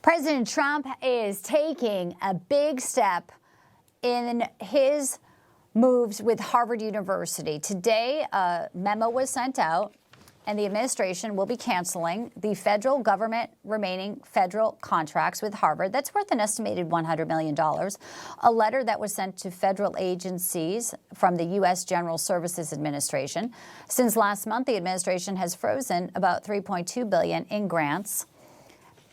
President Trump is taking a big step in his moves with Harvard University. Today, a memo was sent out, and the administration will be canceling the federal government remaining federal contracts with Harvard. That's worth an estimated $100 million. A letter that was sent to federal agencies from the U.S. General Services Administration. Since last month, the administration has frozen about $3.2 billion in grants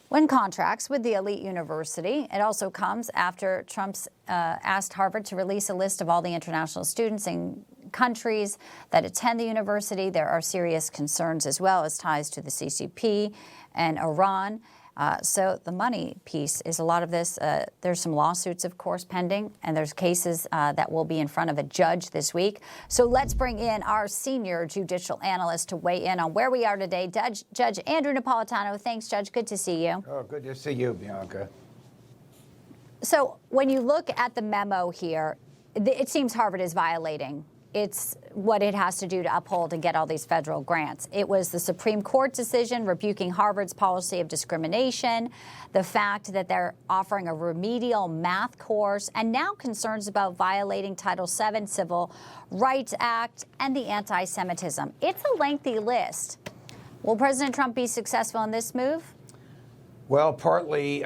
when contracts with the elite university. It also comes after Trump's asked Harvard to release a list of all the international students in countries that attend the university. There are serious concerns as well as ties to the CCP and Iran. So the money piece is a lot of this. There's some lawsuits, of course, pending, and there's cases that will be in front of a judge this week. So let's bring in our senior judicial analyst to weigh in on where we are today. Judge Andrew Napolitano. Thanks, Judge. Good to see you. Oh, good to see you, Bianca. So when you look at the memo here, it seems Harvard is violating it's what it has to do to uphold and get all these federal grants. It was the Supreme Court decision rebuking Harvard's policy of discrimination, the fact that they're offering a remedial math course, and now concerns about violating Title VII Civil Rights Act and the anti-Semitism. It's a lengthy list. Will President Trump be successful in this move? Well, partly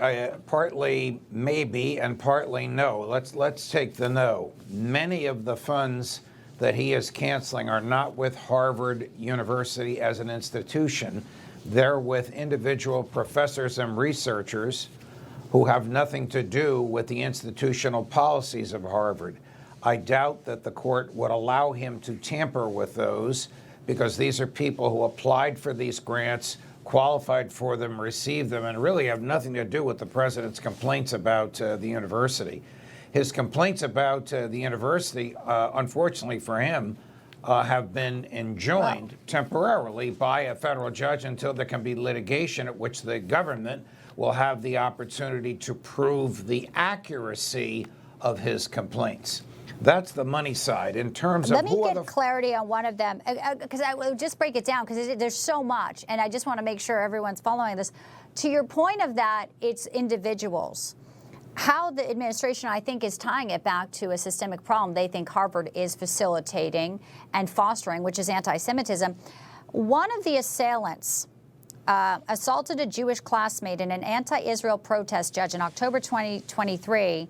maybe, and partly no. Let's take the no. Many of the funds that he is canceling are not with Harvard University as an institution. They're with individual professors and researchers who have nothing to do with the institutional policies of Harvard. I doubt that the court would allow him to tamper with those, because these are people who applied for these grants, qualified for them, received them, and really have nothing to do with the president's complaints about the university. His complaints about the university, unfortunately for him, have been enjoined temporarily by a federal judge until there can be litigation at which the government will have the opportunity to prove the accuracy of his complaints. That's the money side. In terms of Let me get clarity on one of them, because I will just break it down, because there's so much, and I just want to make sure everyone's following this. To your point of that, it's individuals. How the administration, I think, is tying it back to a systemic problem they think Harvard is facilitating and fostering, which is anti-Semitism. One of the assailants assaulted a Jewish classmate in an anti-Israel protest, Judge, in October 2023,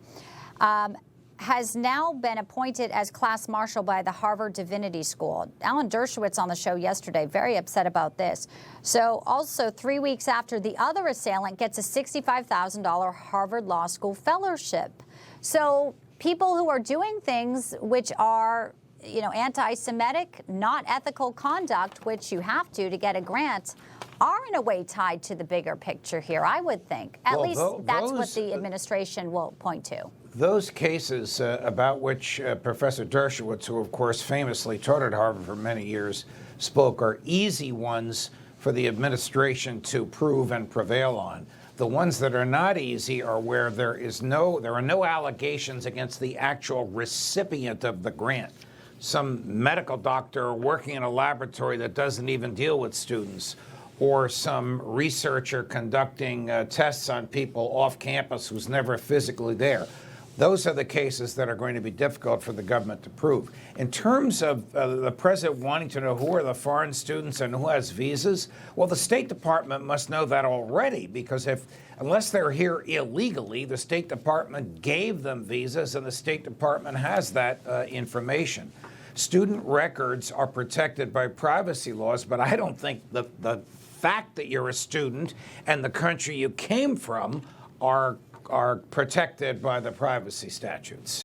has now been appointed as class marshal by the Harvard Divinity School. Alan Dershowitz on the show yesterday, very upset about this. So also 3 weeks after, the other assailant gets a $65,000 Harvard Law School fellowship. So people who are doing things which are, anti-Semitic, not ethical conduct, which you have to get a grant, are in a way tied to the bigger picture here, I would think. At least that's what the administration will point to. Those cases about which Professor Dershowitz, who of course famously taught at Harvard for many years, spoke, are easy ones for the administration to prove and prevail on. The ones that are not easy are where there are no allegations against the actual recipient of the grant. Some medical doctor working in a laboratory that doesn't even deal with students, or some researcher conducting tests on people off campus who's never physically there. Those are the cases that are going to be difficult for the government to prove. In terms of the president wanting to know who are the foreign students and who has visas, well, the State Department must know that already, because unless they're here illegally, the State Department gave them visas, and the State Department has that information. Student records are protected by privacy laws, but I don't think the fact that you're a student and the country you came from are protected by the privacy statutes.